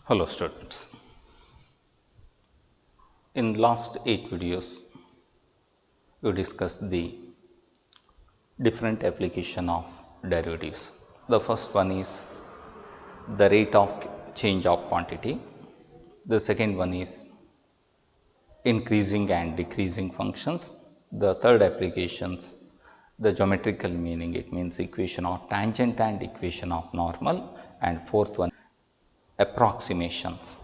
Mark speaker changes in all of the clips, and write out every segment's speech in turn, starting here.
Speaker 1: Hello students. In last 8 videos, we discussed the different application of derivatives. The first one is the rate of change of quantity. The second one is increasing and decreasing functions. The third applications, the geometrical meaning, it means equation of tangent and equation of normal, and fourth one approximations,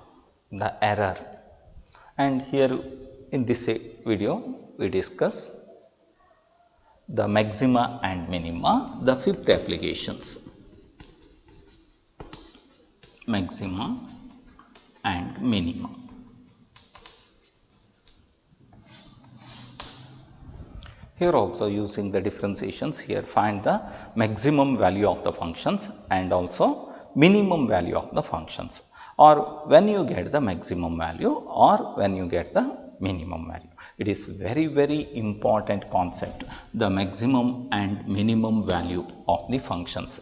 Speaker 1: the error. And here in this video we discuss the maxima and minima, the fifth applications, maxima and minima. Here also using the differentiations, here find the maximum value of the functions and also minimum value of the functions, or when you get the maximum value or when you get the minimum value. It is very important concept, the maximum and minimum value of the functions.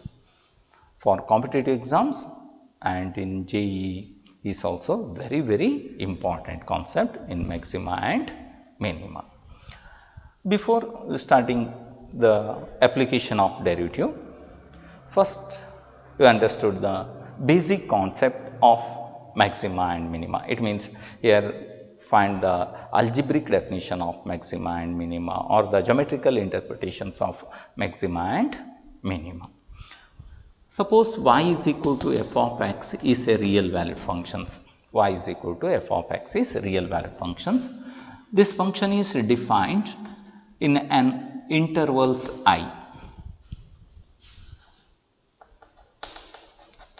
Speaker 1: For competitive exams and in JEE is also very important concept in maxima and minima. Before starting the application of derivative, first you understood the basic concept of maxima and minima. It means here find the algebraic definition of maxima and minima, or the geometrical interpretations of maxima and minima. Suppose y is equal to f of x is a real valued functions. Y is equal to f of x is real valued functions. This function is defined in an intervals I.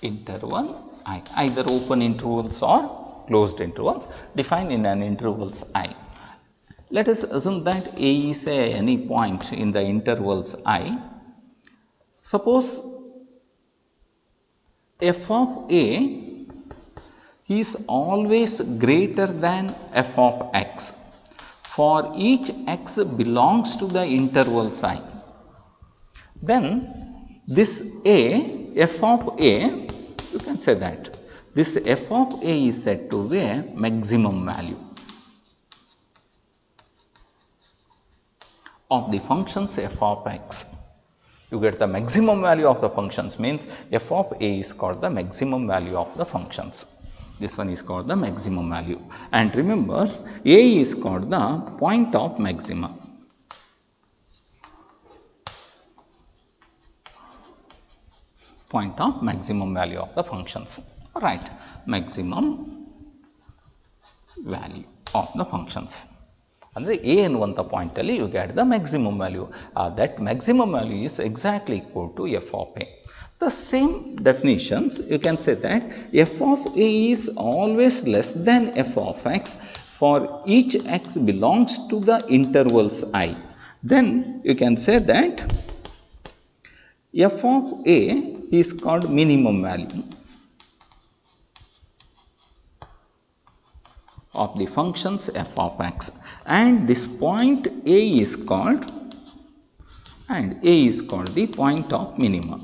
Speaker 1: Interval I, either open intervals or closed intervals, defined in an intervals I. Let us assume that A is any point in the intervals I. Suppose f of A is always greater than f of x for each x belongs to the intervals I. Then this A, f of A, you can say that this f of A is said to be a maximum value of the functions f of x. You get the maximum value of the functions, means f of A is called the maximum value of the functions. This one is called the maximum value, and remember A is called the point of maxima. Point of maximum value of the functions. Alright, maximum value of the functions. ಅಂದರೆ a ಎನ್ನುವಂಥ ಪಾಯಿಂಟಲ್ಲಿ you get the maximum value. That maximum value is exactly equal to f of a. The same definitions you can say that f of a is always less than f of x for each x belongs to the intervals I. Then you can say that f of a is called minimum value of the functions f of x, and this point A is called the point of minimum.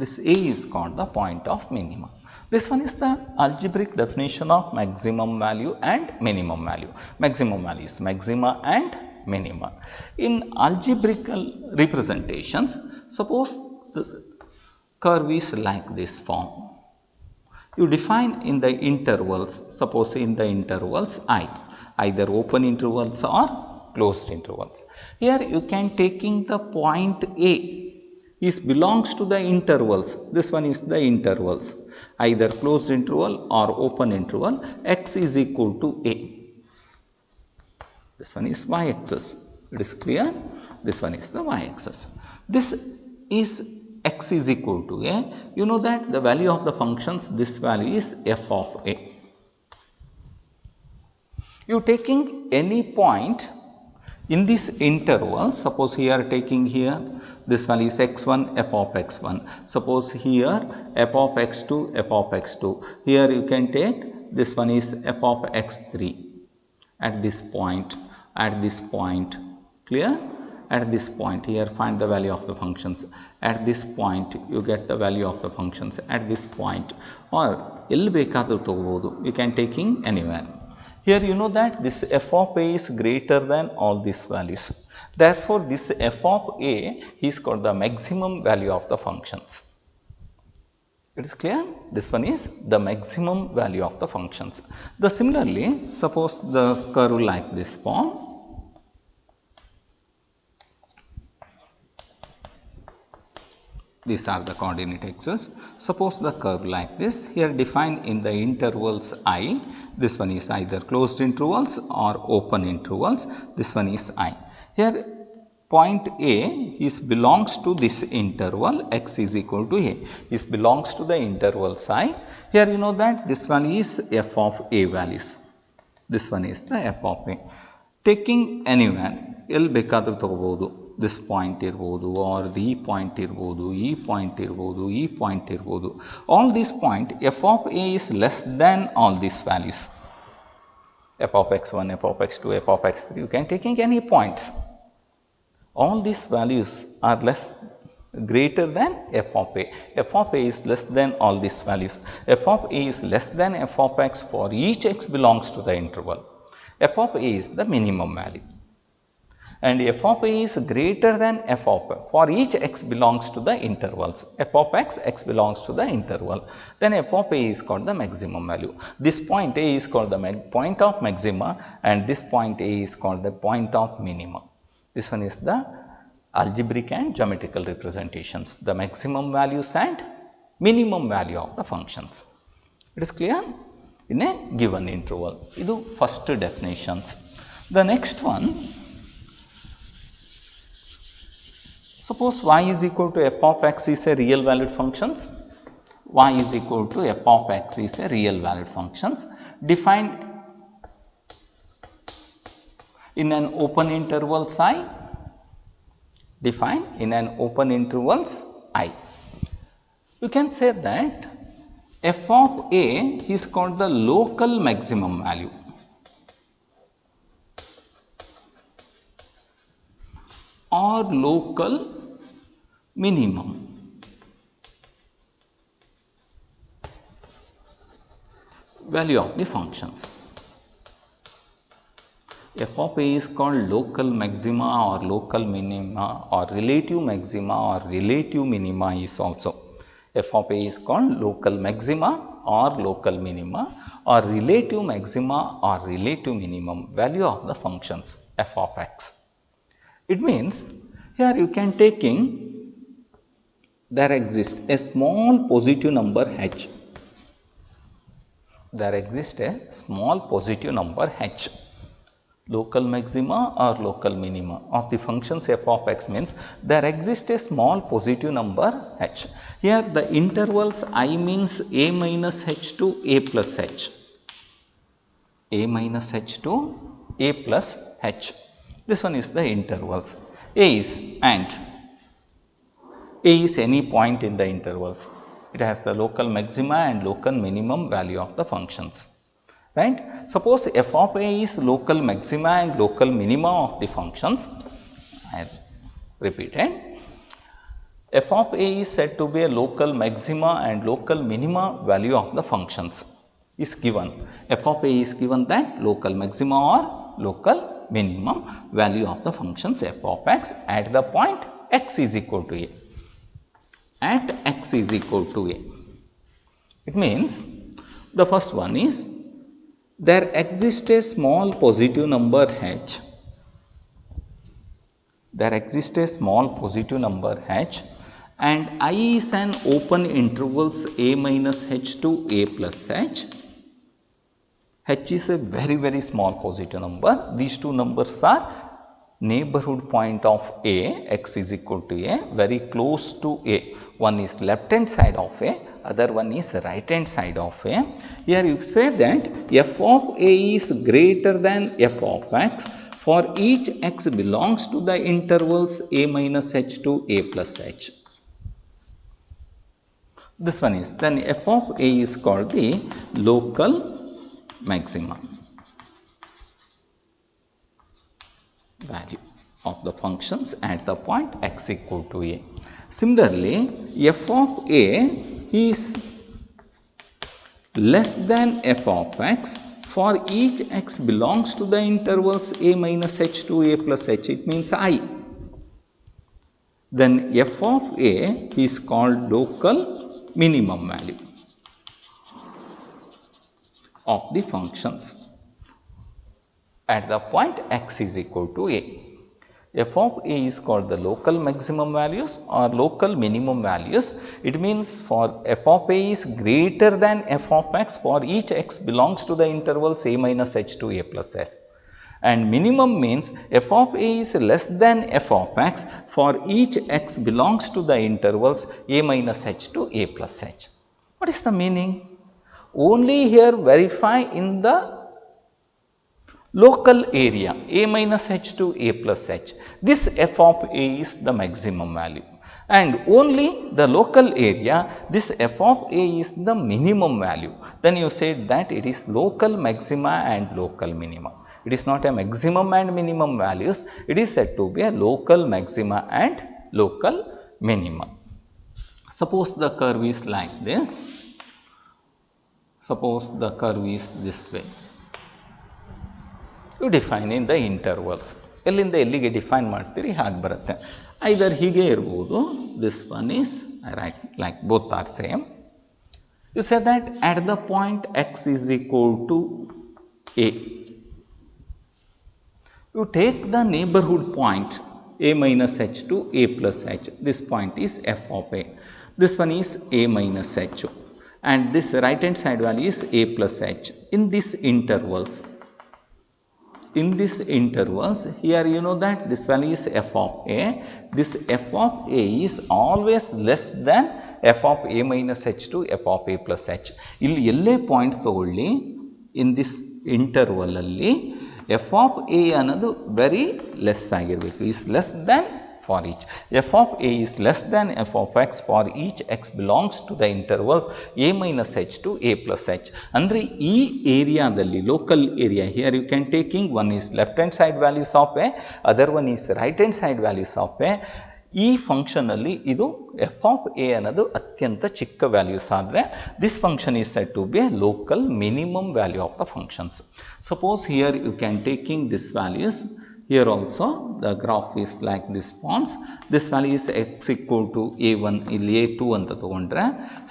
Speaker 1: This A is called the point of minimum. This one is the algebraic definition of maximum value and minimum value. Maximum value is maxima and minima. In algebraical representations, suppose the curve is like this form. You define in the intervals, suppose in the intervals I, either open intervals or closed intervals. Here you can taking the point A is belongs to the intervals. This one is the intervals, either closed interval or open interval. X is equal to A. This one is y axis. It is clear? This one is the y axis. This is x is equal to A. You know that the value of the functions, this value is f of A. You taking any point in this interval, suppose here taking here this value is x1 f of x1, suppose here f of x2 f of x2, here you can take this one is f of x3 at this point, clear? at this point. Here find the value of the functions. At this point you get the value of the functions at this point, or elli bekadru tagobadu, you can taking anywhere. Here you know that this f of a is greater than all these values. Therefore, this f of a is called the maximum value of the functions. It is clear? This one is the maximum value of the functions. Similarly, suppose the curve like this form. These are the coordinate axes. Suppose the curve like this, here defined in the intervals I. This one is either closed intervals or open intervals. This one is I. Here point A is belongs to this interval x is equal to a, is belongs to the interval psi. Here you know that this one is f of a values. This one is the f of a. Taking anywhere, ಎಲ್ಲಿ ಬೇಕಾದರೂ ತಗೋಬಹುದು. This point ಇರಬಹುದು, or the point ಇರಬಹುದು, ಈ point ಇರಬಹುದು, ಈ point ಇರಬಹುದು. All these point f of a is less than all these values. f of x1, f of x2, f of x3, you can taking any points. All these values are greater than f of a. f of a is less than all these values. f of a is less than f of x for each x belongs to the interval. f of a is the minimum value, and f of a is greater than f of a for each x belongs to the intervals. f of x, x belongs to the interval, then f of a is called the maximum value. This point a is called the point of maxima, and this point a is called the point of minima. This one is the algebraic and geometrical representations, the maximum values and minimum value of the functions. It is clear? In a given interval. This is first definitions. The next one, suppose y is equal to f of x is a real valued functions. Y is equal to f of x is a real valued functions defined in an open interval psi, defined in an open intervals I. You can say that f of a is called the local maximum value, or local minimum value of the functions. f of a is called local maxima or local minima, or relative maxima or relative minima is also. f of a is called local maxima or local minima, or relative maxima or relative minimum value of the functions f of x. It means here you can taking, there exists a small positive number h. There exists a small positive number h. Local maxima or local minima of the functions f of x means there exists a small positive number h. Here the intervals I means a minus h to a plus h. A minus h to a plus h. This one is the intervals. A is, and a is any point in the intervals. It has the local maxima and local minimum value of the functions. Right? Suppose f of a is local maxima and local minima of the functions. I have repeated. f of a is said to be a local maxima and local minima value of the functions is given. f of a is given that local maxima or local minimum value of the functions f of x at the point x is equal to a. At x is equal to a. It means the first one is, there exists a small positive number h. There exists a small positive number h, and I is an open intervals a minus h to a plus h. H is a very small positive number. These two numbers are neighborhood point of a, x is equal to a, very close to a. One is left hand side of a, other one is right hand side of a. Here you say that f of a is greater than f of x for each x belongs to the intervals a minus h to a plus h. This one is, then f of a is called the local maxima value. of the functions at the point x equal to a. Similarly, f of a is less than f of x for each x belongs to the intervals a minus h to a plus h, it means I. Then f of a is called local minimum value of the functions at the point x is equal to a. F of a is called the local maximum values or local minimum values. It means for f of a is greater than f of x for each x belongs to the intervals a minus h to a plus s. And minimum means f of a is less than f of x for each x belongs to the intervals a minus h to a plus h. What is the meaning? Only here verify in the local area a minus h to a plus h, this f of a is the maximum value, and only the local area this f of a is the minimum value. Then you said that it is local maxima and local minima. It is not a maximum and minimum values, it is said to be a local maxima and local minima. Suppose the curve is like this. Suppose the curve is this way. You define in the intervals. ಎಲ್ಲಿಂದ ಎಲ್ಲಿಗೆ define ಮಾಡ್ತೀರಿ ಹಾಗೆ ಬರುತ್ತೆ. Either ಹೀಗೆ ಇರ್ಬೋದು, this one is right like both are same. You say that at the point x is equal to a, you take the neighborhood point a minus h to a plus h. This point is f of a. This one is a minus h, and this right hand side value is a plus h. In these intervals, here you know that this value is f of a. This f of a is always less than f of a minus h to f of a plus h. ಇಲ್ಲಿ ಎಲ್ಲೇ point ತಗೊಳ್ಳಿ in this interval ಅಲ್ಲಿ f of a ಅನ್ನೋದು very less ಆಗಿರಬೇಕು, is less than for each. f of a is less than f of x for each x belongs to the intervals a minus h to a plus h. ಅಂದರೆ ಈ ಏರಿಯಾದಲ್ಲಿ local area, here you can taking one is left hand side values of a, other one is right hand side values of a. ಈ ಫಂಕ್ಷನಲ್ಲಿ ಇದು F of A ಅನ್ನೋದು ಅತ್ಯಂತ ಚಿಕ್ಕ values ಆದರೆ this function is said to be a local minimum value of the functions. Suppose here you can taking this values. Here also the graph is like this forms. This value is x equal to a1, ಇಲ್ಲಿ a2 ಅಂತ ತಗೊಂಡ್ರೆ,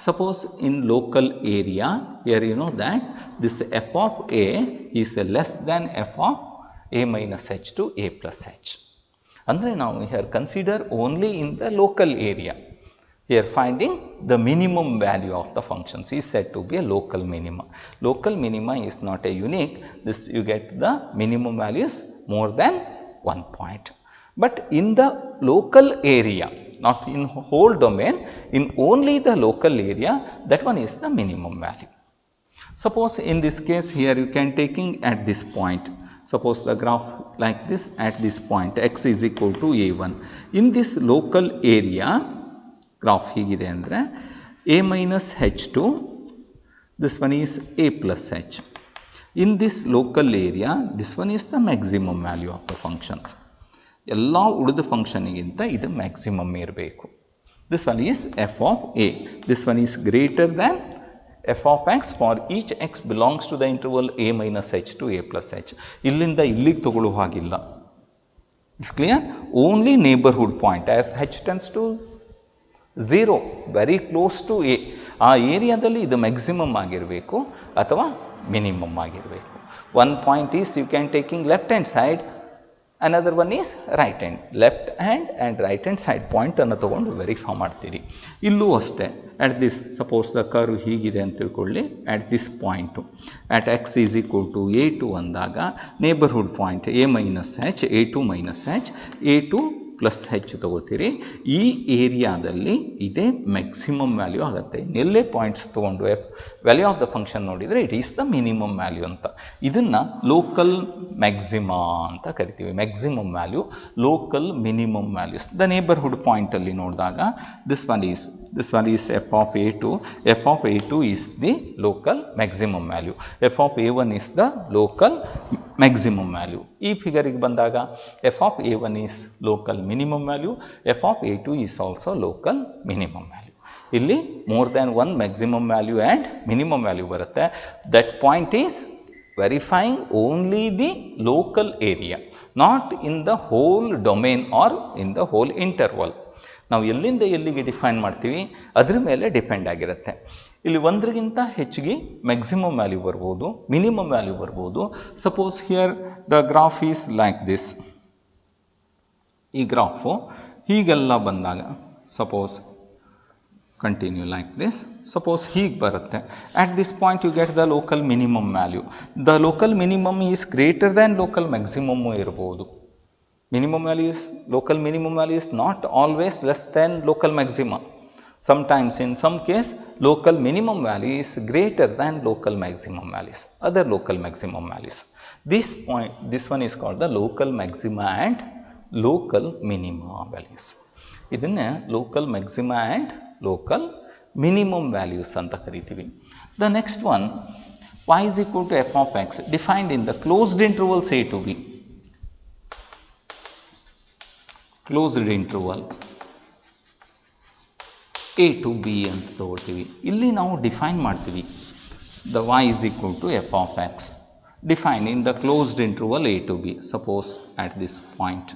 Speaker 1: suppose in local area, here you know that this f of a is less than f of a minus h to a plus h. ಅಂದರೆ ನಾವು here consider only in the local area. Here finding the minimum value of the functions is said to be a local minima. Local minima is not a unique, this you get the minimum values more than one point. But in the local area, not in whole domain, in only the local area, that one is the minimum value. Suppose in this case here you can taking at this point. Suppose the graph like this at this point x is equal to a1. In this local area, graph ಹೀಗಿದೆ ಅಂದರೆ a minus h2, this one is a plus h. In this local area, this one is the maximum value of the functions. ಎಲ್ಲ ಉಳಿದ ಫಂಕ್ಷನ್ಗಿಂತ ಇದು maximum ಇರಬೇಕು. This one is f of a. This one is greater than f of x for each x belongs to the interval a minus h to a plus h. ಇಲ್ಲಿಂದ ಇಲ್ಲಿಗೆ ತಗೊಳ್ಳೋ ಹಾಗಿಲ್ಲ. It's clear? Only neighborhood point as h tends to 0, very close to a, ಆ ಏರಿಯಾದಲ್ಲಿ ಇದು maximum ಆಗಿರಬೇಕು ಅಥವಾ minimum ಆಗಿರಬೇಕು. One point is you can taking left hand side, another one is right hand. Left hand and right hand side ಪಾಯಿಂಟನ್ನು ತೊಗೊಂಡು verify ಮಾಡ್ತೀರಿ. ಇಲ್ಲೂ ಅಷ್ಟೇ, at this suppose the curve ಹೀಗಿದೆ ಅಂತ ತಿಳ್ಕೊಳ್ಳಿ. At this point at x is equal to a2 ಅಂದಾಗ neighbourhood point a minus h, a2 minus h, a2 plus ಹೆಚ್ ತಗೋತೀರಿ. ಈ ಏರಿಯಾದಲ್ಲಿ ಇದೇ ಮ್ಯಾಕ್ಸಿಮಮ್ ವ್ಯಾಲ್ಯೂ ಆಗುತ್ತೆ. ಇನ್ನೆಲ್ಲೇ ಪಾಯಿಂಟ್ಸ್ ತೊಗೊಂಡು ವ್ಯಾಲ್ಯೂ ಆಫ್ ದ ಫಂಕ್ಷನ್ ನೋಡಿದರೆ it is the minimum value ಅಂತ. ಇದನ್ನು ಲೋಕಲ್ ಮ್ಯಾಕ್ಸಿಮಾ ಅಂತ ಕರಿತೀವಿ. Maximum value, local minimum values. The neighbourhood ಪಾಯಿಂಟಲ್ಲಿ ನೋಡಿದಾಗ this one is f of a2. f of a2 is the local maximum value. f of a1 is the local maximum value. ಈ ಫಿಗರಿಗೆ ಬಂದಾಗ f of a1 is local minimum value, f of a2 is also local minimum value. ಇಲ್ಲಿ more than one maximum value and minimum value ಬರುತ್ತೆ. That point is verifying only the local area, not in the whole domain or in the whole interval. ನಾವು ಎಲ್ಲಿಂದ ಎಲ್ಲಿಗೆ define ಮಾಡ್ತೀವಿ ಅದ್ರ ಮೇಲೆ depend ಆಗಿರುತ್ತೆ. ಇಲ್ಲಿ ಒಂದರಿಗಿಂತ ಹೆಚ್ಚಿಗೆ ಮ್ಯಾಕ್ಸಿಮಮ್ ವ್ಯಾಲ್ಯೂ ಬರ್ಬೋದು, ಮಿನಿಮಮ್ ವ್ಯಾಲ್ಯೂ ಬರ್ಬೋದು. Suppose here the graph is like this. ಈ ಗ್ರಾಫು ಹೀಗೆಲ್ಲ ಬಂದಾಗ suppose continue like this, suppose ಹೀಗೆ ಬರುತ್ತೆ. At this point you get the local minimum value. The local minimum is greater than local maximum ಇರ್ಬೋದು. Minimum value is, local minimum value is not always less than local maximum. Sometimes in some case local minimum value is greater than local maximum values, other local maximum values. This one is called the local maxima and local minima values. ಇದನ್ನೇ local maxima and local minimum values ಅಂತ ಕರಿತೀವಿ. The next one, y is equal to f of x defined in the closed intervals a to b. Closed interval a to b ಅಂತ ತಗೊಳ್ತೀವಿ. ಇಲ್ಲಿ ನಾವು define ಮಾಡ್ತೀವಿ the y is equal to f of x define in the closed interval a to b. Suppose at this point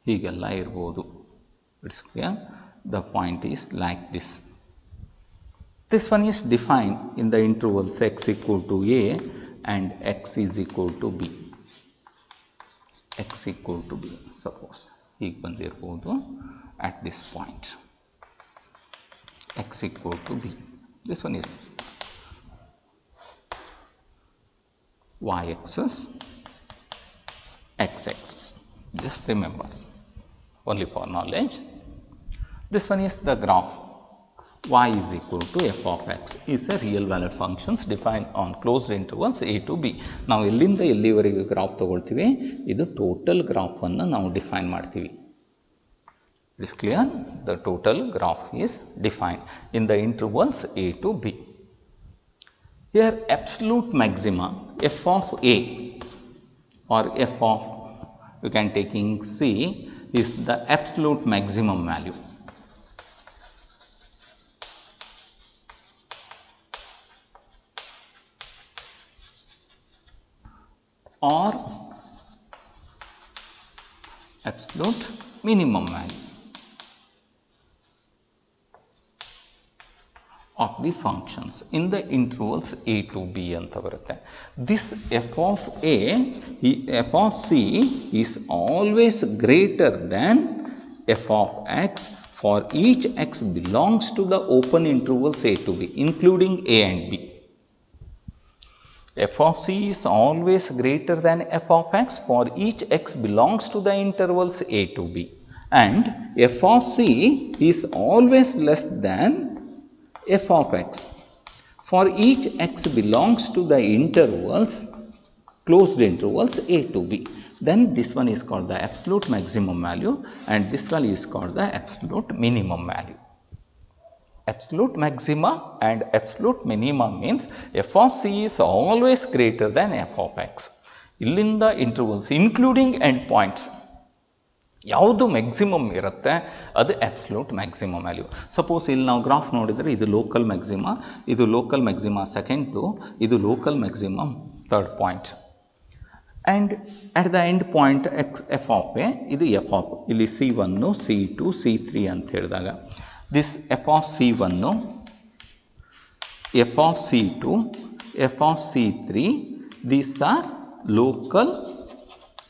Speaker 1: ಹೀಗೆಲ್ಲ ಇರ್ಬೋದು. It's clear. The point is like this. This one is define in the intervals x equal to a and x is equal to b. x equal to b. Suppose ಹೀಗೆ ಬಂದಿರ್ಬೋದು. at this point x equal to b. this one is y axis, x axis. just remember, only for knowledge. this one is the graph y is equal to f of x is a real valued functions defined on closed intervals a to b. ನಾವು ಎಲ್ಲಿಂದ ಎಲ್ಲಿವರೆಗೆ graph ತಗೊಳ್ತೀವಿ ಇದು total graph ಅನ್ನು ನಾವು define ಮಾಡ್ತೀವಿ. It is clear? The total graph is defined in the intervals a to b. Here absolute maxima f of a or f of, you can taking c, is the absolute maximum value. Or absolute minimum value of the functions in the intervals a to b ಅಂತ ಬರುತ್ತೆ. This f of a, f of c is always greater than f of x for each x belongs to the open intervals a to b including a and b. f of c is always greater than f of x for each x belongs to the intervals a to b, and f of c is always less than f of x for each x belongs to the intervals, closed intervals a to b. Then this one is called the absolute maximum value and this one is called the absolute minimum value. Absolute maxima and absolute minimum means f of c is always greater than f of x. ಇಲ್ಲಿಂದ intervals including end points ಯಾವುದು maximum ಇರುತ್ತೆ ಅದು absolute maximum value. Suppose ಇಲ್ಲಿ ನಾವು graph ನೋಡಿದರೆ ಇದು local maxima, ಇದು local maxima second, ಇದು local maximum third point. And at the end point F of A, ಇದು ಎಫ್ ಆಫ್, ಇಲ್ಲಿ C1, C2, C3 ಅಂತ ಹೇಳಿದಾಗ this f of C1, f of C2, f of C3, these are local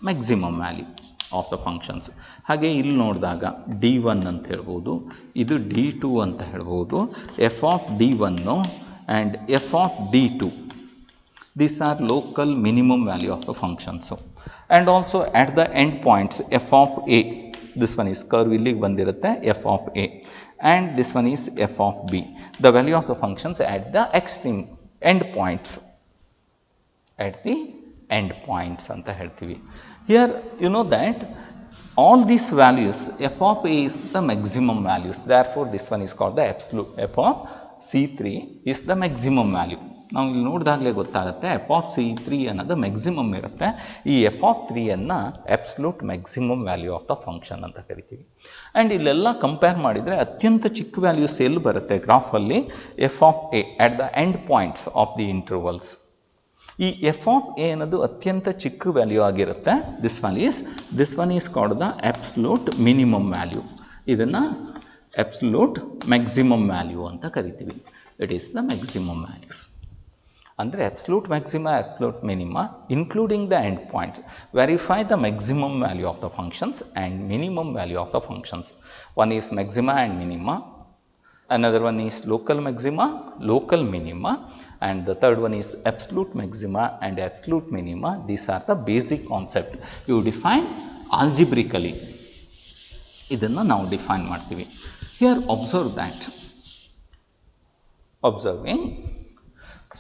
Speaker 1: maximum value of the functions. ಹಾಗೆ ಇಲ್ಲಿ ನೋಡಿದಾಗ D1 ಅಂತ ಹೇಳ್ಬೋದು, ಇದು D2 ಅಂತ ಹೇಳ್ಬೋದು, f of D1 and f of D2, these are local minimum value of the functions. And also at the end points f of A, this one is curve ಇಲ್ಲಿಗೆ ಬಂದಿರುತ್ತೆ f of A, and this one is f of b, the value of the functions at the extreme end points, at the end points anta heltivi. Here you know that all these values f of a is the maximum values, therefore this one is called the absolute f of C3 is the maximum value. ನಾವು ಇಲ್ಲಿ ನೋಡಿದಾಗಲೇ ಗೊತ್ತಾಗುತ್ತೆ f of C3 ಅನ್ನೋದು maximum ಇರುತ್ತೆ. ಈ f of 3 absolute maximum value of the function ಅಂತ ಕರಿತೀವಿ. And ಇಲ್ಲೆಲ್ಲ compare ಮಾಡಿದರೆ ಅತ್ಯಂತ ಚಿಕ್ಕ ವ್ಯಾಲ್ಯೂಸ್ ಎಲ್ಲಿ ಬರುತ್ತೆ ಗ್ರಾಫಲ್ಲಿ? f of a at the end points of the intervals. ಈ f of a ಅನ್ನೋದು ಅತ್ಯಂತ ಚಿಕ್ಕ ವ್ಯಾಲ್ಯೂ ಆಗಿರುತ್ತೆ. this one is called the absolute minimum value. ಇದನ್ನು absolute maximum value ಅಂತ ಕರಿತೀವಿ. It is the maximum values. ಅಂದರೆ absolute maxima, absolute minima including the end points verify the maximum value of the functions and minimum value of the functions. One is maxima and minima, another one is local maxima, local minima, and the third one is absolute maxima and absolute minima. These are the basic concept you define algebraically. ಇದನ್ನು ನಾವು define ಮಾಡ್ತೀವಿ. Here observe that. Observing,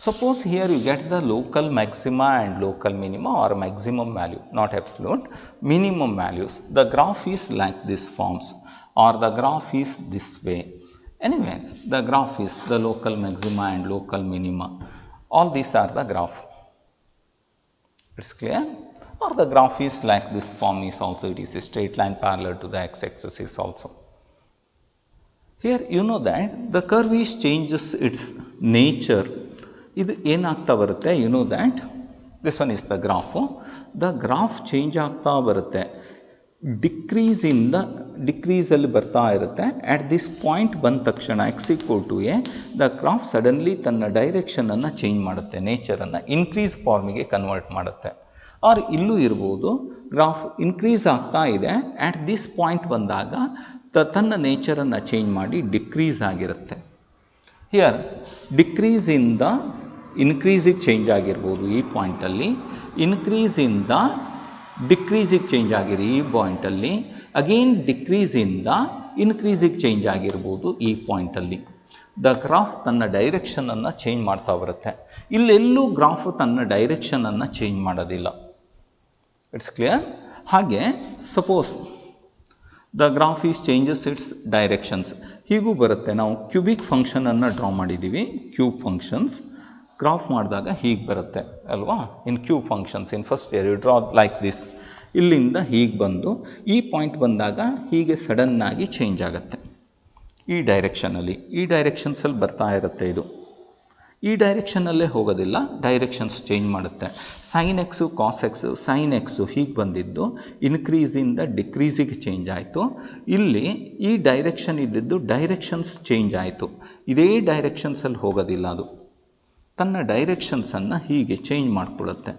Speaker 1: suppose here you get the local maxima and local minima or maximum value, not absolute, minimum values. The graph is like this forms or the graph is this way. Anyways, the graph is the local maxima and local minima. All these are the graph. It's clear? Or the graph is like this form is also, it is a straight line parallel to the x-axis is also. Here you know that the curve is changes its nature. ಇದು ಏನಾಗ್ತಾ ಬರುತ್ತೆ? You know that this one is the graph. The graph change ಆಗ್ತಾ ಬರುತ್ತೆ. ಡಿಕ್ರೀಸಲ್ಲಿ ಬರ್ತಾ ಇರುತ್ತೆ. ಆಟ್ this point ಬಂದ ತಕ್ಷಣ x = a, the graph suddenly ತನ್ನ ಡೈರೆಕ್ಷನನ್ನು ಚೇಂಜ್ ಮಾಡುತ್ತೆ, ನೇಚರನ್ನು ಇನ್ಕ್ರೀಸ್ ಫಾರ್ಮಿಗೆ ಕನ್ವರ್ಟ್ ಮಾಡುತ್ತೆ. ಆರ್ ಇಲ್ಲೂ ಇರ್ಬೋದು, ಗ್ರಾಫ್ ಇನ್ಕ್ರೀಸ್ ಆಗ್ತಾ ಇದೆ, ಆಟ್ ದಿಸ್ ಪಾಯಿಂಟ್ ಬಂದಾಗ ತನ್ನ ನೇಚರನ್ನು ಚೇಂಜ್ ಮಾಡಿ ಡಿಕ್ರೀಸ್ ಆಗಿರುತ್ತೆ. ಹಿಯರ್ ಡಿಕ್ರೀಸಿಂದ ಇನ್ಕ್ರೀಸಿಗೆ ಚೇಂಜ್ ಆಗಿರ್ಬೋದು ಈ ಪಾಯಿಂಟಲ್ಲಿ, ಇನ್ಕ್ರೀಸಿಂದ ಡಿಕ್ರೀಸಿಗೆ ಚೇಂಜ್ ಆಗಿದೆ ಈ ಪಾಯಿಂಟಲ್ಲಿ, ಅಗೇನ್ ಡಿಕ್ರೀಸಿಂದ ಇನ್ಕ್ರೀಸಿಗೆ ಚೇಂಜ್ ಆಗಿರ್ಬೋದು ಈ ಪಾಯಿಂಟಲ್ಲಿ. ದ ಗ್ರಾಫ್ ತನ್ನ ಡೈರೆಕ್ಷನನ್ನು ಚೇಂಜ್ ಮಾಡ್ತಾ ಬರುತ್ತೆ. ಇಲ್ಲೆಲ್ಲೂ ಗ್ರಾಫ್ ತನ್ನ ಡೈರೆಕ್ಷನನ್ನು ಚೇಂಜ್ ಮಾಡೋದಿಲ್ಲ. It's clear? ಹಾಗೆ suppose the graph is changes its directions, ಹೀಗೂ ಬರುತ್ತೆ. ನಾವು ಕ್ಯೂಬಿಕ್ ಫಂಕ್ಷನನ್ನು ಡ್ರಾ ಮಾಡಿದ್ದೀವಿ, ಕ್ಯೂಬ್ ಫಂಕ್ಷನ್ಸ್ ಗ್ರಾಫ್ ಮಾಡಿದಾಗ ಹೀಗೆ ಬರುತ್ತೆ ಅಲ್ವಾ? In cube functions in first year you draw like this. ಇಲ್ಲಿಂದ ಹೀಗೆ ಬಂದು ಈ ಪಾಯಿಂಟ್ ಬಂದಾಗ ಹೀಗೆ ಸಡನ್ನಾಗಿ ಚೇಂಜ್ ಆಗುತ್ತೆ ಈ ಡೈರೆಕ್ಷನಲ್ಲಿ. ಈ ಡೈರೆಕ್ಷನ್ಸಲ್ಲಿ ಬರ್ತಾ ಇರುತ್ತೆ ಇದು. ಈ ಡೈರೆಕ್ಷನಲ್ಲೇ ಹೋಗೋದಿಲ್ಲ, ಡೈರೆಕ್ಷನ್ಸ್ ಚೇಂಜ್ ಮಾಡುತ್ತೆ. ಸೈನ್ ಎಕ್ಸು ಕಾಸ್ ಎಕ್ಸು, ಸೈನ್ ಎಕ್ಸು ಹೀಗೆ ಬಂದಿದ್ದು ಇನ್ಕ್ರೀಸಿಂದ ಡಿಕ್ರೀಸಿಗೆ ಚೇಂಜ್ ಆಯಿತು. ಇಲ್ಲಿ ಈ ಡೈರೆಕ್ಷನ್ ಇದ್ದಿದ್ದು ಡೈರೆಕ್ಷನ್ಸ್ ಚೇಂಜ್ ಆಯಿತು. ಇದೇ ಡೈರೆಕ್ಷನ್ಸಲ್ಲಿ ಹೋಗೋದಿಲ್ಲ, ಅದು ತನ್ನ ಡೈರೆಕ್ಷನ್ಸನ್ನು ಹೀಗೆ ಚೇಂಜ್ ಮಾಡಿಕೊಳ್ಳುತ್ತೆ.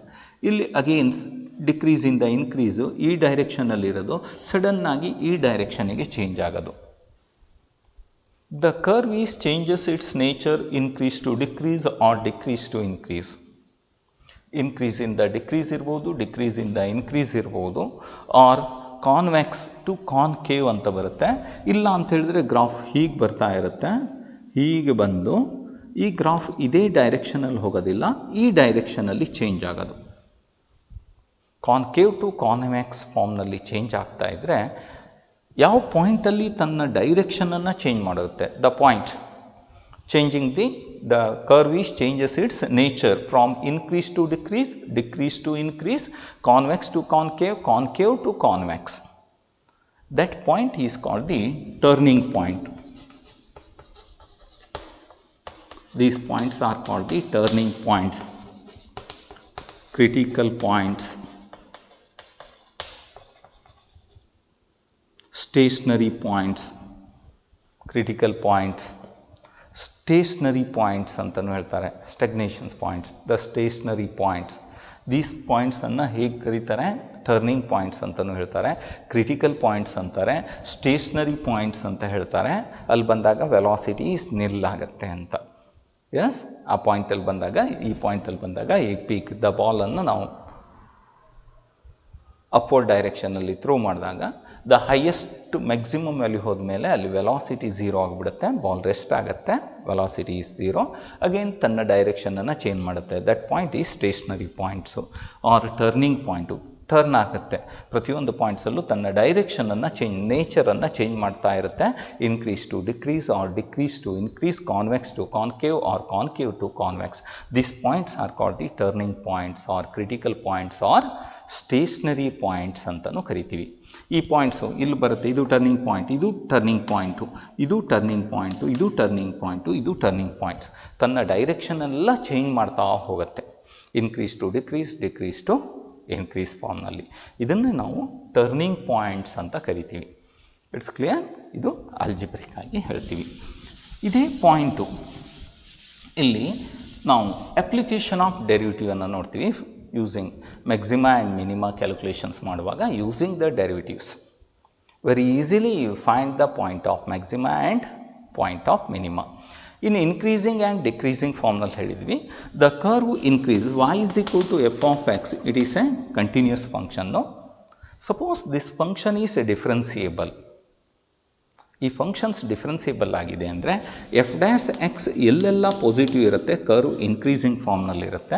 Speaker 1: ಇಲ್ಲಿ ಅಗೇನ್ಸ್ ಡಿಕ್ರೀಸಿಂದ ಇನ್ಕ್ರೀಸು ಈ ಡೈರೆಕ್ಷನಲ್ಲಿರೋದು ಸಡನ್ನಾಗಿ ಈ ಡೈರೆಕ್ಷನಿಗೆ ಚೇಂಜ್ ಆಗೋದು. The curve is changes its nature, increase to decrease or decrease to increase. Increase in the decrease ಇರ್ಬೋದು, decrease in the increase ಇರ್ಬೋದು, ಆರ್ ಕಾನ್ವೆಕ್ಸ್ ಟು ಕಾನ್ಕೇವ್ ಅಂತ ಬರುತ್ತೆ. ಇಲ್ಲ ಅಂತ ಹೇಳಿದ್ರೆ ಗ್ರಾಫ್ ಹೀಗೆ ಬರ್ತಾ ಇರುತ್ತೆ, ಹೀಗೆ ಬಂದು ಈ ಗ್ರಾಫ್ ಇದೇ ಡೈರೆಕ್ಷನಲ್ಲಿ ಹೋಗೋದಿಲ್ಲ, ಈ ಡೈರೆಕ್ಷನಲ್ಲಿ ಚೇಂಜ್ ಆಗೋದು. ಕಾನ್ಕೇವ್ ಟು ಕಾನ್ವೆಕ್ಸ್ ಫಾರ್ಮ್ನಲ್ಲಿ ಚೇಂಜ್ ಆಗ್ತಾ ಇದ್ದರೆ ಯಾವ ಪಾಯಿಂಟಲ್ಲಿ ತನ್ನ ಡೈರೆಕ್ಷನನ್ನು ಚೇಂಜ್ ಮಾಡುತ್ತೆ? The point changing the curve is changes its nature from increase to decrease, decrease to increase, convex to concave, concave to convex. That point is called the turning point. These points are called the turning points, critical points, stationary points, critical points, stationary points ಅಂತಲೂ ಹೇಳ್ತಾರೆ, stagnations points, the stationary points. These ಪಾಯಿಂಟ್ಸನ್ನು ಹೇಗೆ ಕರೀತಾರೆ? Turning points ಅಂತಲೂ ಹೇಳ್ತಾರೆ, critical points ಅಂತಾರೆ, stationary points ಅಂತ ಹೇಳ್ತಾರೆ. ಅಲ್ಲಿ ಬಂದಾಗ ವೆಲಾಸಿಟಿ ನಿಲ್ಲಾಗತ್ತೆ ಅಂತ. ಎಸ್, ಆ ಪಾಯಿಂಟಲ್ಲಿ ಬಂದಾಗ, ಈ ಪಾಯಿಂಟಲ್ಲಿ ಬಂದಾಗ ಈ ಪೀಕ್ ದ ಬಾಲನ್ನು ನಾವು ಅಪ್ವರ್ಡ್ ಡೈರೆಕ್ಷನಲ್ಲಿ ಥ್ರೋ ಮಾಡಿದಾಗ ದ ಹೈಯೆಸ್ಟ್ ಮ್ಯಾಕ್ಸಿಮಮ್ ವ್ಯಾಲ್ಯೂ ಹೋದ್ಮೇಲೆ ಅಲ್ಲಿ ವೆಲಾಸಿಟಿ 0 ಆಗಿಬಿಡುತ್ತೆ, ಬಾಲ್ ರೆಸ್ಟ್ ಆಗುತ್ತೆ, ವೆಲಾಸಿಟಿ ಈಸ್ 0, ಅಗೇನ್ ತನ್ನ ಡೈರೆಕ್ಷನನ್ನು ಚೇಂಜ್ ಮಾಡುತ್ತೆ. That point is stationary points are turning point. Turn ಆಗುತ್ತೆ. ಪ್ರತಿಯೊಂದು ಪಾಯಿಂಟ್ಸಲ್ಲೂ ತನ್ನ ಡೈರೆಕ್ಷನನ್ನು ನೇಚರನ್ನು ಚೇಂಜ್ ಮಾಡ್ತಾ ಇರುತ್ತೆ. Increase to decrease or decrease to increase, convex to concave or concave to convex. This points are called the turning points or critical points are stationary points ಅಂತಲೂ ಕರಿತೀವಿ. ಈ ಪಾಯಿಂಟ್ಸು ಇಲ್ಲಿ ಬರುತ್ತೆ, ಇದು ಟರ್ನಿಂಗ್ ಪಾಯಿಂಟ್, ಇದು turning point, ಇದು turning point, ಇದು turning point, ಇದು ಟರ್ನಿಂಗ್ ಪಾಯಿಂಟ್ಸ್. ತನ್ನ ಡೈರೆಕ್ಷನೆಲ್ಲ ಚೇಂಜ್ ಮಾಡ್ತಾ ಹೋಗುತ್ತೆ. Increase to decrease, decrease to increase ಫಾರ್ಮ್ನಲ್ಲಿ. ಇದನ್ನು ನಾವು ಟರ್ನಿಂಗ್ ಪಾಯಿಂಟ್ಸ್ ಅಂತ ಕರಿತೀವಿ. It's clear. ಇದು ಆಲ್ಜಿಬ್ರಿಕ್ ಆಗಿ ಹೇಳ್ತೀವಿ. ಇದೇ ಪಾಯಿಂಟು ಇಲ್ಲಿ ನಾವು ಅಪ್ಲಿಕೇಶನ್ ಆಫ್ ಡೆರಿವೇಟಿವ್ ಅನ್ನು ನೋಡ್ತೀವಿ. Using maxima and minima calculations ಮಾಡುವಾಗ using the derivatives very easily you find the point of maxima and point of minima. In increasing and decreasing ಫಾರ್ಮ್ನಲ್ಲಿ ಹೇಳಿದ್ವಿ, the curve increase y is equal to f of x, it is a continuous function. No, suppose this function is differentiable. ಈ functions differentiable ಆಗಿದೆ ಅಂದರೆ f dash x ಎಲ್ಲೆಲ್ಲ positive ಇರುತ್ತೆ curve increasing ಫಾರ್ಮ್ನಲ್ಲಿರುತ್ತೆ,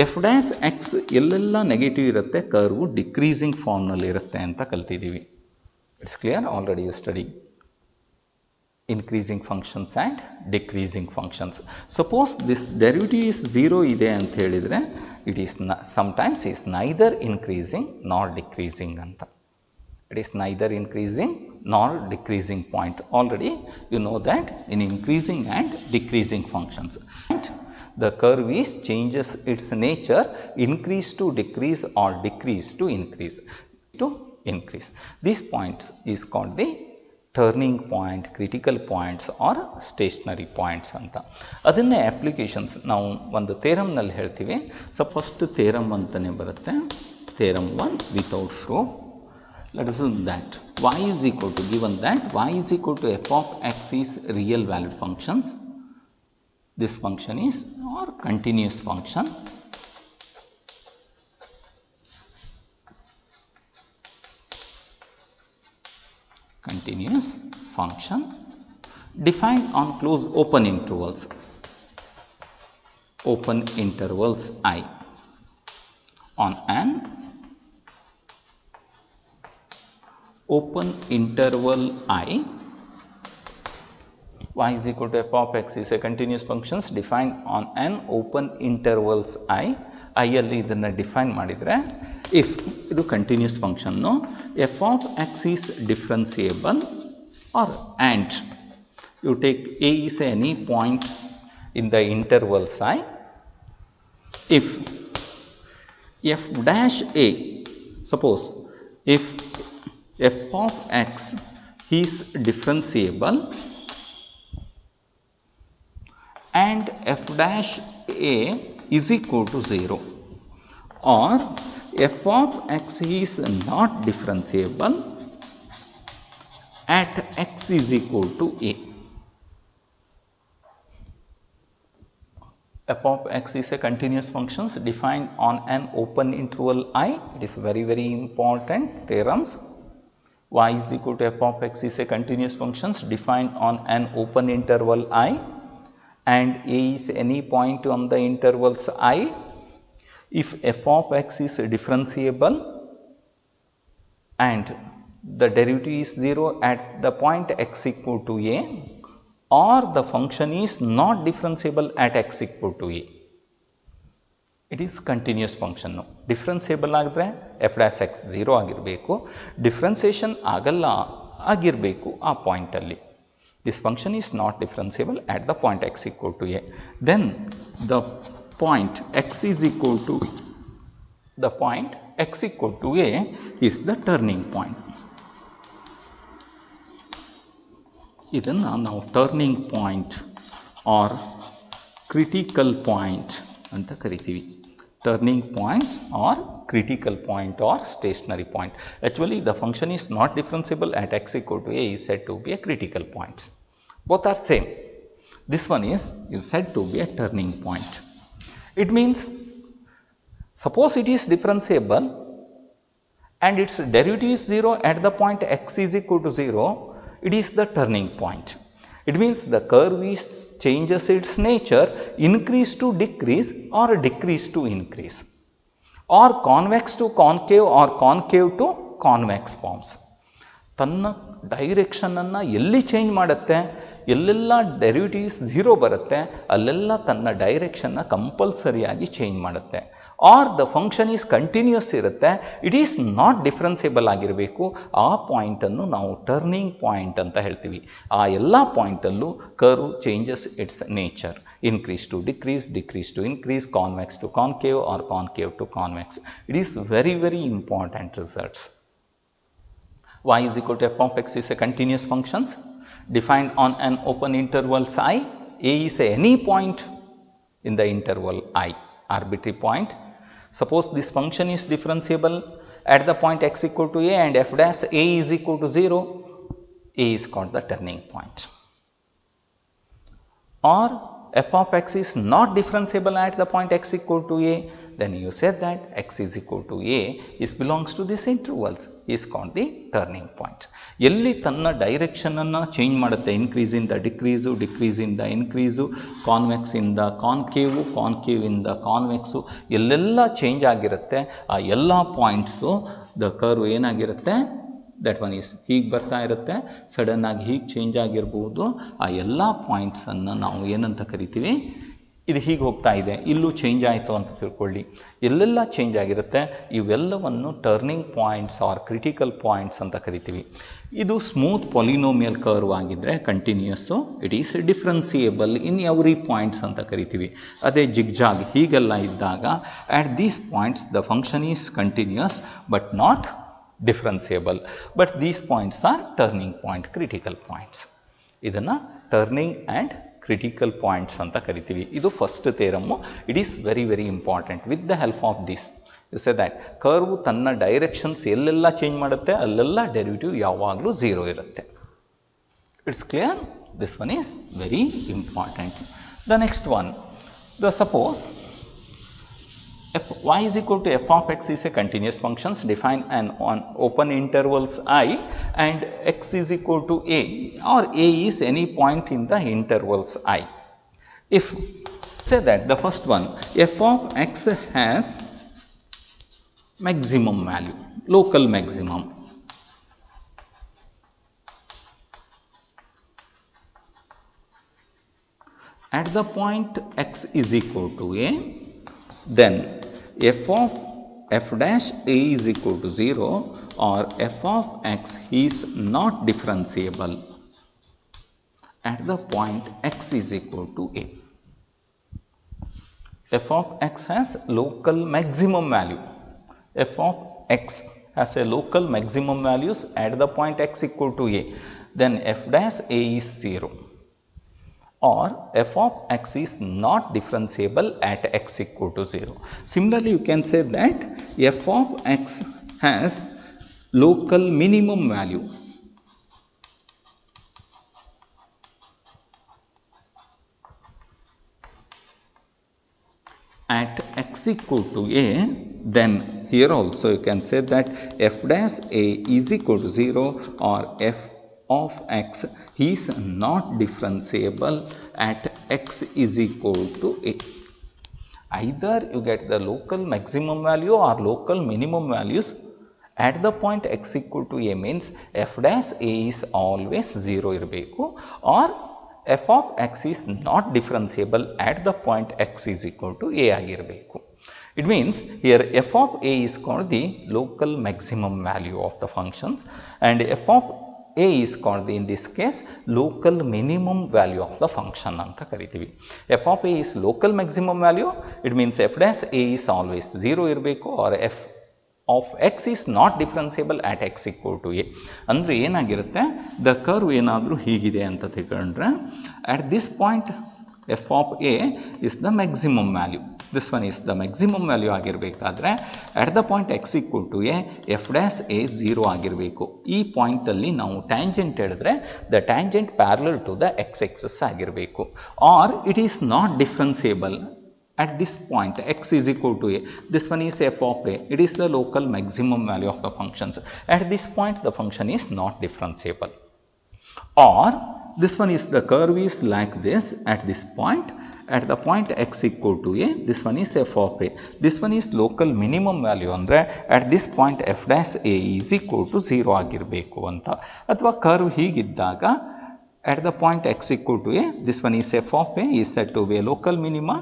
Speaker 1: f dash x ಎಲ್ಲೆಲ್ಲ negative ಇರುತ್ತೆ curve decreasing ಫಾರ್ಮ್ನಲ್ಲಿರುತ್ತೆ ಅಂತ ಕಲ್ತಿದ್ದೀವಿ. It's clear. Already you study increasing functions and decreasing functions. Suppose this derivative is 0 ಇದೆ ಅಂತ ಹೇಳಿದರೆ it is sometimes is neither increasing nor decreasing ಅಂತ. It is neither increasing nor decreasing point. Already you know that in increasing and decreasing functions and the curve is changes its nature, increase to decrease or decrease to increase. These points is called the turning point, critical points are stationary points ಅಂತ. ಅದನ್ನೇ applications ನಾವು ಒಂದು ಥೇರಮ್ನಲ್ಲಿ ಹೇಳ್ತೀವಿ. So first theorem ಅಂತಲೇ ಬರುತ್ತೆ, theorem 1 without proof. Let us that y is equal to, given that y is equal to f of x is real valued functions, this function is or continuous function, continuous function defined on closed open intervals I on an open interval I. Y is equal to f of x is a continuous functions defined on an open intervals I. I ಅಲ್ಲಿ ಇದನ್ನು define ಮಾಡಿದರೆ if ಇದು continuous function f of x is differentiable or and you take a is any point in the intervals I, if f dash a, suppose if f of x is differentiable and f dash a is equal to 0, or f of x is not differentiable at x is equal to a. F of x is a continuous functions defined on an open interval I. It is very important theorems. Y is equal to f of x is a continuous functions defined on an open interval I and a is any point on the intervals I. If f of x is differentiable and the derivative is 0 at the point x equal to a, or the function is not differentiable at x equal to a, it is continuous function. ಡಿಫ್ರೆನ್ಸಿಯಬಲ್ ಆಗಿದ್ರೆ F dash X 0 ಆಗಿರಬೇಕು, differentiation ಆಗಲ್ಲ ಆಗಿರಬೇಕು ಆ ಪಾಯಿಂಟಲ್ಲಿ. This function is not differentiable at the point x equal to a, then the point x is equal to a is the turning point. ಇದನ್ನು ನಾವು turning point or critical point ಅಂತ ಕರಿತೀವಿ. Turning points or critical point or stationary point. Actually the function is not differentiable at x equal to a is said to be a critical point. Both are same. This one is said to be a turning point. It means suppose it is differentiable and its derivative is 0 at the point x is equal to 0, it is the turning point. It means the curve is changes its nature, increase to decrease or decrease to increase. or convex to concave or concave to convex forms. ತನ್ನ ಡೈರೆಕ್ಷನನ್ನು ಎಲ್ಲಿ change ಮಾಡುತ್ತೆ, ಎಲ್ಲೆಲ್ಲ derivatives 0 ಬರುತ್ತೆ ಅಲ್ಲೆಲ್ಲ ತನ್ನ ಡೈರೆಕ್ಷನ್ನ ಕಂಪಲ್ಸರಿಯಾಗಿ change ಮಾಡುತ್ತೆ. Or the function is continuous ಇರುತ್ತೆ, ಇಟ್ ಈಸ್ ನಾಟ್ ಡಿಫ್ರೆನ್ಸಿಬಲ್ ಆಗಿರಬೇಕು. ಆ ಪಾಯಿಂಟನ್ನು ನಾವು ಟರ್ನಿಂಗ್ ಪಾಯಿಂಟ್ ಅಂತ ಹೇಳ್ತೀವಿ. ಆ ಎಲ್ಲ ಪಾಯಿಂಟಲ್ಲೂ curve changes its nature, increase to decrease, decrease to increase, convex to concave or concave to convex. It is very, very important results. Y is equal to f of x is a continuous functions defined on an open interval I. A is any point in the interval I, arbitrary point. Suppose this function is differentiable at the point x equal to a and f dash a is equal to 0, a is called the turning point. Or f of x is not differentiable at the point x equal to a, then you said that x is equal to a is belongs to this intervals, is called the turning point. ಎಲ್ಲಿ ತನ್ನ ಡೈರೆಕ್ಷನನ್ನು change ಮಾಡುತ್ತೆ, increase ಇಂದ decrease, decrease ಇಂದ increase, convex ಇಂದ ಕಾನ್ಕೇವು, concave ಇಂದ ಕಾನ್ವೆಕ್ಸು, ಎಲ್ಲೆಲ್ಲ change ಆಗಿರುತ್ತೆ ಆ ಎಲ್ಲ ಪಾಯಿಂಟ್ಸು ದ ಕರ್ವ್ ಏನಾಗಿರುತ್ತೆ, ದಟ್ ಒನ್ ಈಸ್ ಹೀಗೆ ಬರ್ತಾ ಇರುತ್ತೆ, ಸಡನ್ನಾಗಿ ಹೀಗೆ ಚೇಂಜ್ ಆಗಿರ್ಬೋದು. ಆ ಎಲ್ಲ ಪಾಯಿಂಟ್ಸನ್ನು ನಾವು ಏನಂತ ಕರಿತೀವಿ, ಇದು ಹೀಗೆ ಹೋಗ್ತಾ ಇದೆ, ಇಲ್ಲೂ ಚೇಂಜ್ ಆಯಿತು ಅಂತ ತಿಳ್ಕೊಳ್ಳಿ, ಎಲ್ಲೆಲ್ಲ ಚೇಂಜ್ ಆಗಿರುತ್ತೆ ಇವೆಲ್ಲವನ್ನು turning points or critical points ಅಂತ ಕರಿತೀವಿ. ಇದು ಸ್ಮೂತ್ ಪಾಲಿನೋಮಿಯಲ್ ಕರ್ವ್ ಆಗಿದ್ದರೆ continuous, it is differentiable in every points ಅಂತ ಕರಿತೀವಿ. ಅದೇ ಜಿಗ್ಜಾಗ್ ಹೀಗೆಲ್ಲ ಇದ್ದಾಗ at these points the function is continuous but not differentiable, but these points are turning point, critical points. ಇದನ್ನು ಟರ್ನಿಂಗ್ ಆ್ಯಂಡ್ ಕ್ರಿಟಿಕಲ್ ಪಾಯಿಂಟ್ಸ್ ಅಂತ ಕರಿತೀವಿ. ಇದು first theorem. It is very very important. With the help of this you say that curve ತನ್ನ directions ಎಲ್ಲೆಲ್ಲ change ಮಾಡುತ್ತೆ ಅಲ್ಲೆಲ್ಲ derivative ಯಾವಾಗಲೂ 0 ಇರುತ್ತೆ. It's clear? This one is very important. The next one, the suppose y is equal to f of x is a continuous functions defined on open intervals I and x is equal to a, or a is any point in the intervals I. If say that the first one, f of x has maximum value, local maximum, at the point x is equal to a, then f of f dash a is equal to 0 or f of x is not differentiable at the point x is equal to a. F of x has local maximum value. F of x has a local maximum values at the point x equal to a, then f dash a is 0. Or f of x is not differentiable at x equal to 0. Similarly, you can say that f of x has local minimum value at x equal to a, then here also you can say that f dash a is equal to 0 or f of x is not differentiable at x is equal to a. Either you get the local maximum value or local minimum values at the point x equal to a, means f dash a is always 0 ಇರಬೇಕು, or f of x is not differentiable at the point x is equal to a ಆಗಿರಬೇಕು. It means here f of a is called the local maximum value of the functions and f of a is called the, in this case, local minimum value of the function anta kariತೀವಿ. f of a is local maximum value, it means f dash a is always 0 ಇರಬೇಕು, or f of x is not differentiable at x equal to a. ಅಂದರೆ ಏನಾಗಿರುತ್ತೆ, the curve ಏನಾದರೂ ಹೀಗಿದೆ ಅಂತ ತಿಳ್ಕೊಂಡ್ರೆ at this point f of a is the maximum value. This one is the maximum value ಆಗಿರಬೇಕಾದ್ರೆ at the point x equal to a, f dash a 0 ಆಗಿರಬೇಕು. ಈ ಪಾಯಿಂಟಲ್ಲಿ ನಾವು tangent ಹೇಳಿದ್ರೆ the tangent parallel to the x axis ಆಗಿರಬೇಕು, or it is not differentiable at this point x is equal to a. This one is f of a, it is the local maximum value of the functions. At this point the function is not differentiable. Or this one is the curve is like this at this point at the point x equal to a, this one is f of a. This one is local minimum value ಅಂದರೆ at this point f dash a is equal to 0 ಆಗಿರಬೇಕು ಅಂತ. ಅಥವಾ curve ಹೀಗಿದ್ದಾಗ at the point x equal to a, this one is f of a is said to be a local minima,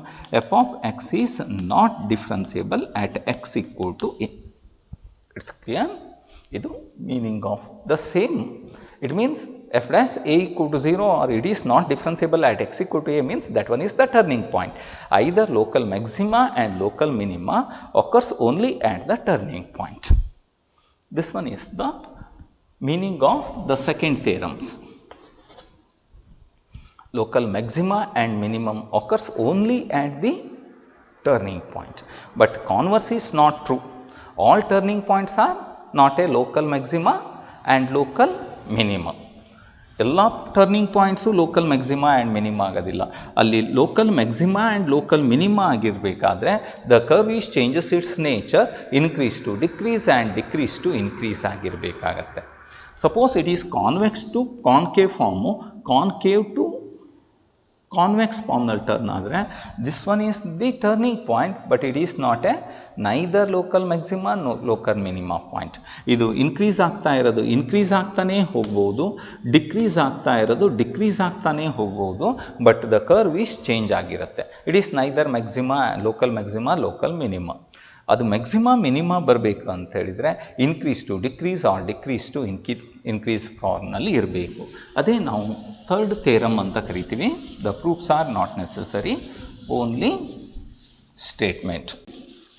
Speaker 1: f of x is not differentiable at x equal to a. It's clear? Idu meaning of the same. It means f dash a equal to 0 or it is not differentiable at x equal to a means that one is the turning point. Either local maxima and local minima occurs only at the turning point. This one is the meaning of the second theorems. Local maxima and minimum occurs only at the turning point. But converse is not true. All turning points are not a local maxima and local minimum. ಎಲ್ಲ turning points local maxima and minima ಆಗೋದಿಲ್ಲ. ಅಲ್ಲಿ local maxima and local minima ಆಗಿರಬೇಕಾದ್ರೆ the curve is changes its nature, increase to decrease and decrease to increase ಆಗಿರಬೇಕಾಗತ್ತೆ. Suppose it is convex to concave form, concave to convex ಫಾರ್ಮ್ನಲ್ಲಿ turn ಆದರೆ this one is the turning point, but it is not a neither local maxima no local minima point. ಇದು increase ಆಗ್ತಾ ಇರೋದು increase ಆಗ್ತಾನೇ ಹೋಗ್ಬೋದು, decrease ಆಗ್ತಾ ಇರೋದು decrease ಆಗ್ತಾನೇ ಹೋಗ್ಬೋದು, but the curve is change ಆಗಿರುತ್ತೆ. It is neither maxima local minima. ಅದು ಮ್ಯಾಕ್ಸಿಮಾ ಮಿನಿಮಾ ಬರಬೇಕು ಅಂತ ಹೇಳಿದರೆ increase to decrease or decrease to increase ಫಾರ್ಮ್ನಲ್ಲಿ ಇರಬೇಕು. ಅದೇ ನಾವು ಥರ್ಡ್ ಥೇರಮ್ ಅಂತ ಕರಿತೀವಿ. The proofs are not necessary, only statement.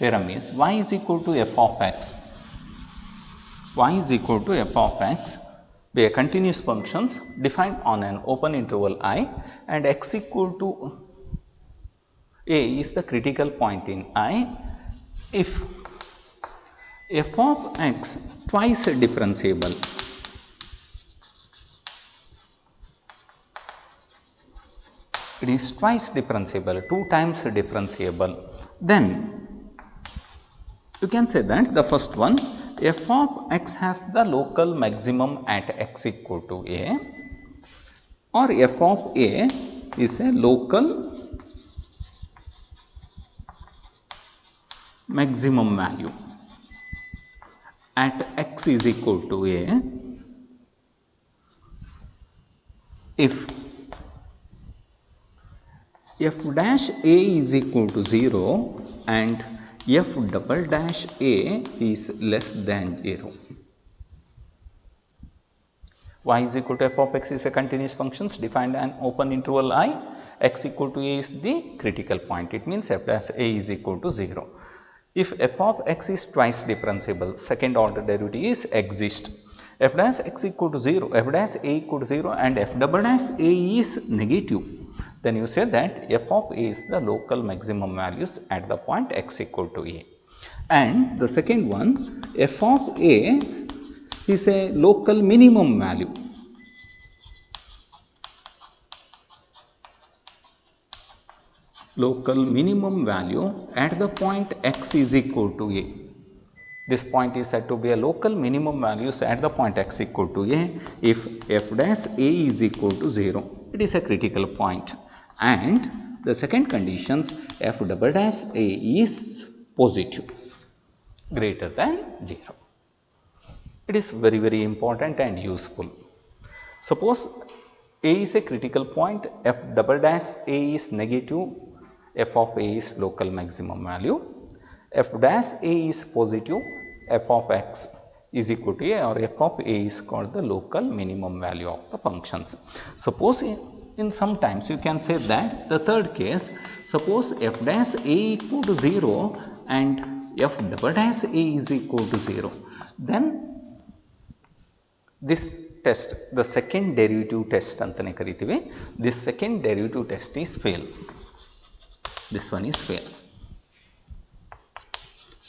Speaker 1: Theorem is y is equal to f of x. y is equal to f of x be a continuous functions defined on an open interval I, and x equal to a is the critical point in I if f of x twice differentiable. It is twice differentiable, 2 times differentiable. Then you can say that the first one, f of x has the local maximum at x equal to a, or f of a is a local maximum value at x is equal to a if f dash a is equal to 0 and f double dash a is less than 0. Y is equal to f of x is a continuous functions defined an open interval I, x equal to a is the critical point. It means f dash a is equal to 0. If f of x is twice differentiable, second order derivative is exist. F dash x equal to 0, f dash a equal to 0 and f double dash a is negative, then you say that f of a is the local maximum values at the point x equal to a. And the second one, f of a is a local minimum value. Local minimum value at the point x is equal to a. This point is said to be a local minimum values at the point x equal to a if f dash a is equal to 0. It is a critical point. And the second conditions, f double dash a is positive, greater than 0. It is very, very important and useful. Suppose a is a critical point, f double dash a is negative, f of a is local maximum value, f dash a is positive, f of x is equal to a, or f of a is called the local minimum value of the functions. Suppose in sometimes you can say that the third case, suppose f dash a equal to 0 and f double dash a is equal to 0, then this test, the second derivative test antane karitivi, this second derivative test is fail. This one is fails.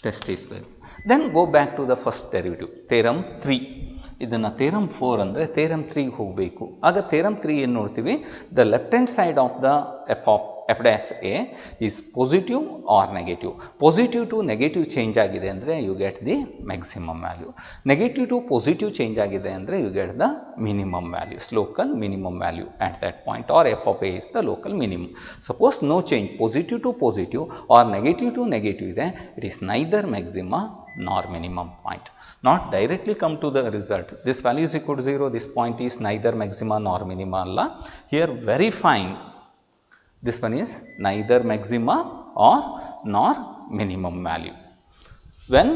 Speaker 1: Test is fails. Then go back to the first derivative, theorem 3. ಇದನ್ನು theorem 4 ಅಂದರೆ theorem 3ಗೆ ಹೋಗಬೇಕು. ಆಗ theorem 3 ಏನು ನೋಡ್ತೀವಿ, the left hand side of the f dash a is positive or negative. Positive to negative change ಆಗಿದೆ ಅಂದರೆ you get the maximum value. Negative to positive change ಆಗಿದೆ ಅಂದರೆ you get the minimum values, local minimum value at that point, or f of a is the local minimum. Suppose no change, positive to positive or negative to negative ಇದೆ, it is neither maxima nor minimum point. Not directly come to the result, this value is equal to 0, this point is neither maxima nor minima alla. Here verifying this one is neither maxima or nor minimum value when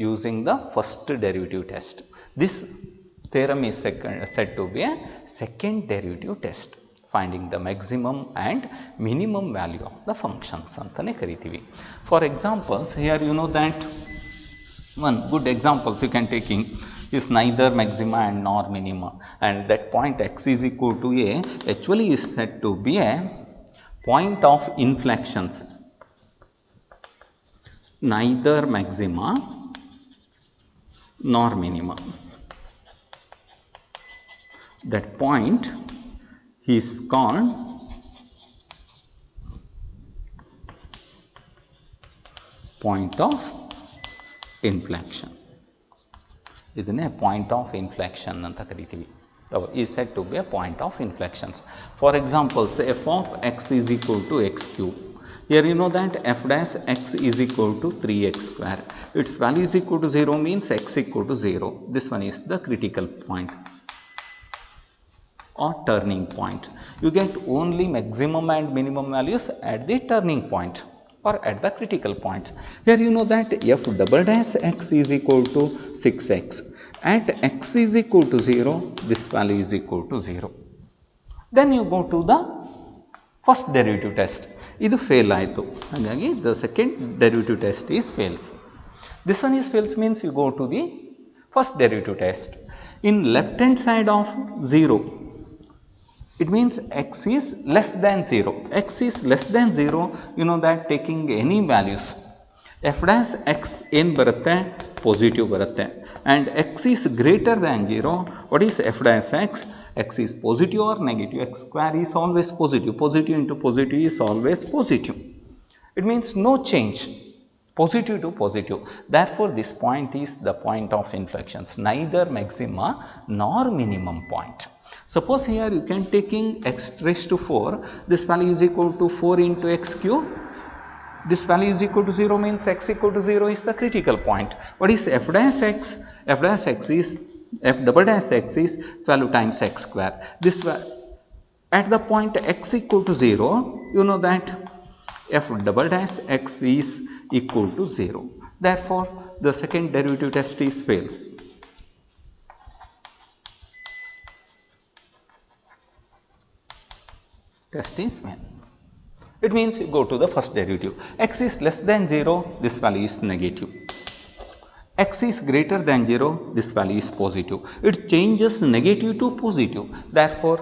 Speaker 1: using the first derivative test. This theorem is said to be a second derivative test, finding the maximum and minimum value of the functions antane karitivi. For examples, here you know that one good examples you can taking is neither maxima and nor minima, and that point x is equal to a actually is said to be a point of inflections, neither maxima nor minima. That point is called point of inflection. ಇದನ್ನೇ point of inflection ಅಂತ ಕರಿತೀವಿ. is said to be a point of inflections. For examples, f of x is equal to x cube. Here you know that f dash x is equal to 3x square. Its value is equal to 0 means x equal to 0. This one is the critical point or turning point. You get only maximum and minimum values at the turning point or at the critical point. Here you know that f double dash x is equal to 6x. At x is equal to 0, this value is equal to 0. Then you go to the first derivative test. Idu fail ಆಯಿತು, ಹಾಗಾಗಿ the second derivative test is fails. This one is fails means you go to the first derivative test. In left hand side of 0, it means x is less than 0. X is less than 0, you know that taking any values, f dash x ಏನು ಬರುತ್ತೆ, positive ಬರುತ್ತೆ. And x is greater than 0, what is f dash x? X is positive or negative, x square is always positive, positive into positive is always positive. It means no change, positive to positive. Therefore, this point is the point of inflections, neither maxima nor minimum point. Suppose here you can taking x raised to 4, this value is equal to 4 into x cube. This value is equal to 0 means x equal to 0 is the critical point. What is f dash x? F dash x is, f double dash x is 12 times x square. This at the point x equal to 0, you know that f double dash x is equal to 0. Therefore, the second derivative test is fails. Test is fails. It means you go to the first derivative. X is less than 0, this value is negative. X is greater than 0, this value is positive. It changes negative to positive. Therefore,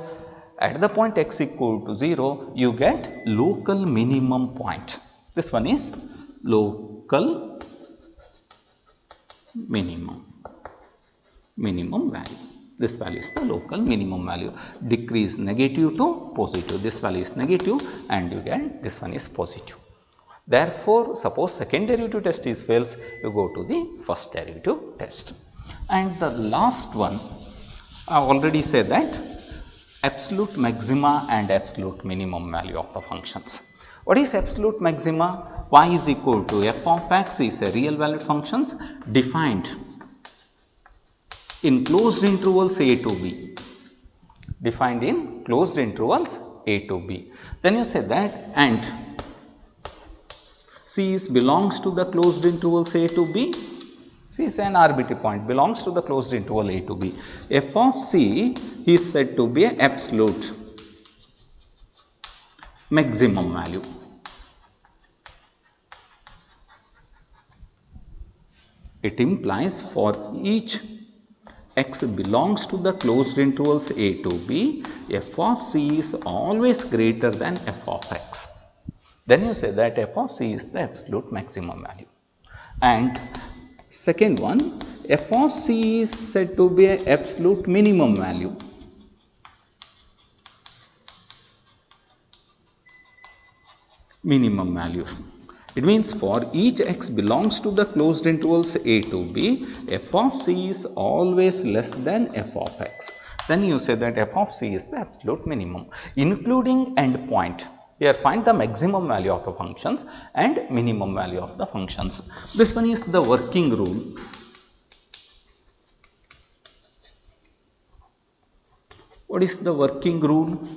Speaker 1: at the point x equal to 0, you get local minimum point. This one is local minimum value. This value is the local minimum value. Decrease negative to positive. This value is negative and you get this one is positive. Therefore, suppose second derivative test is fails, you go to the first derivative test. And the last one, I already said that absolute maxima and absolute minimum value of the functions. What is absolute maxima? Y is equal to f of x is a real valued functions defined in closed intervals a to b. Defined in closed intervals a to b. Then you say that and C is belongs to the closed intervals a to b. C is an arbitrary point, belongs to the closed interval a to b. F of C is said to be an absolute maximum value. It implies for each x belongs to the closed intervals a to b, f of c is always greater than f of x. Then you say that f of c is the absolute maximum value. And Second one, f of c is said to be an absolute minimum value. Minimum values. It means for each x belongs to the closed intervals a to b, f of c is always less than f of x. Then you say that f of c is the absolute minimum, including endpoint. Here find the maximum value of the functions and minimum value of the functions. This one is the working rule. What is the working rule?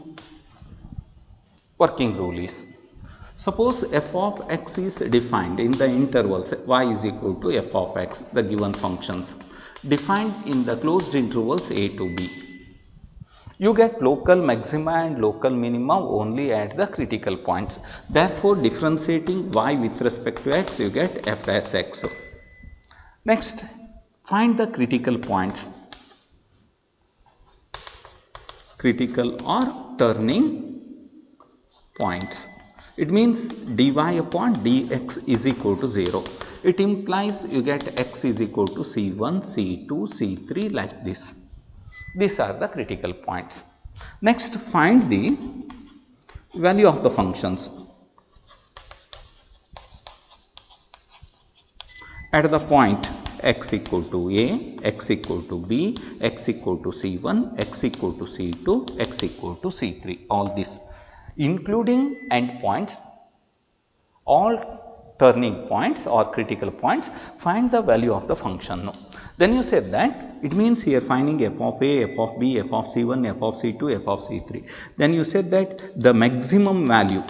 Speaker 1: Working rule is, suppose f of x is defined in the intervals y is equal to f of x, the given functions, defined in the closed intervals a to b. You get local maxima and local minima only at the critical points. Therefore, differentiating y with respect to x, you get f as x. Next, find the critical points. Critical or turning points. It means dy upon dx is equal to 0. It implies you get x is equal to c1, c2, c3 like this. These are the critical points. Next, find the value of the functions. At the point x equal to a, x equal to b, x equal to c1, x equal to c2, x equal to c3, all this, including endpoints, all turning points or critical points, find the value of the function. Then you said that it means here finding f of a, f of b, f of c1, f of c2, f of c3. Then you said that the maximum value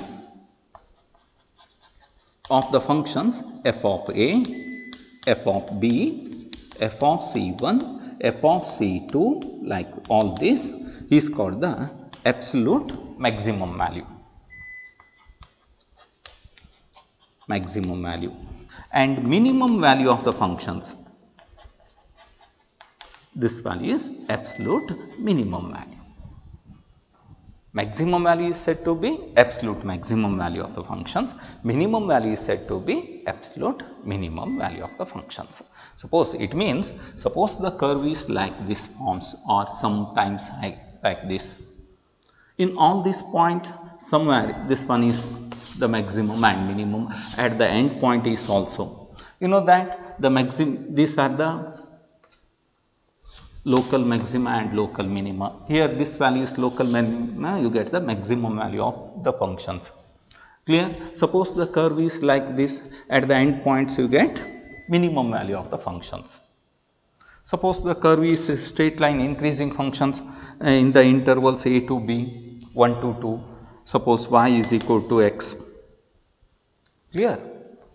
Speaker 1: of the functions f of a, f of b, f of c1, f of c2, like all this, is called the absolute maximum value. Maximum value. And minimum value of the functions, this value is absolute minimum value. Maximum value is said to be absolute maximum value of the functions. Minimum value is said to be absolute minimum value of the functions. Suppose it means, suppose the curve is like this forms or sometimes like this. In all these points, somewhere this one is the maximum and minimum. At the end point is also. You know that the maximum, these are the local maxima and local minima. Here this value is local minima, you get the maximum value of the functions. Clear? Suppose the curve is like this, at the end points you get minimum value of the functions. Suppose the curve is a straight line increasing functions in the intervals a to b, 1 to 2. Suppose y is equal to x. Clear?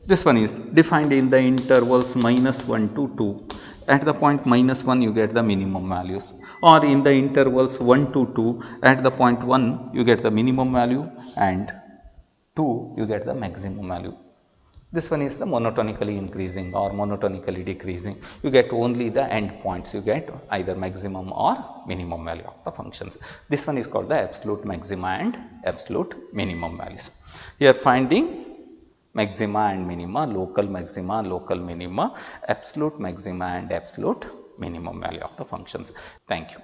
Speaker 1: This one is defined in the intervals minus 1 to 2. At the point minus 1 you get the minimum values, or in the intervals 1 to 2, at the point 1 you get the minimum value and 2 you get the maximum value. This one is the monotonically increasing or monotonically decreasing. You get only the end points, you get either maximum or minimum value of the functions. This one is called the absolute maxima and absolute minimum values. Here finding maxima and minima, local maxima, local minima, absolute maxima and absolute minimum value of the functions. Thank you.